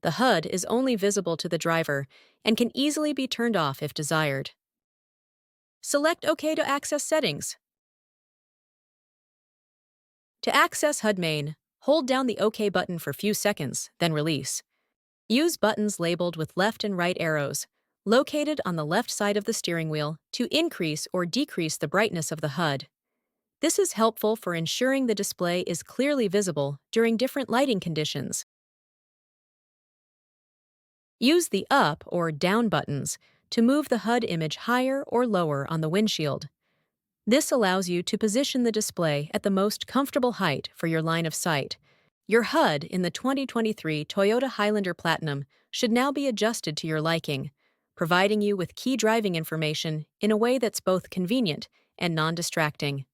The HUD is only visible to the driver and can easily be turned off if desired. Select OK to access settings. To access HUD main, hold down the OK button for a few seconds, then release. Use buttons labeled with left and right arrows, located on the left side of the steering wheel, to increase or decrease the brightness of the HUD. This is helpful for ensuring the display is clearly visible during different lighting conditions. Use the up or down buttons to move the HUD image higher or lower on the windshield. This allows you to position the display at the most comfortable height for your line of sight. Your HUD in the 2023 Toyota Highlander Platinum should now be adjusted to your liking, providing you with key driving information in a way that's both convenient and non-distracting.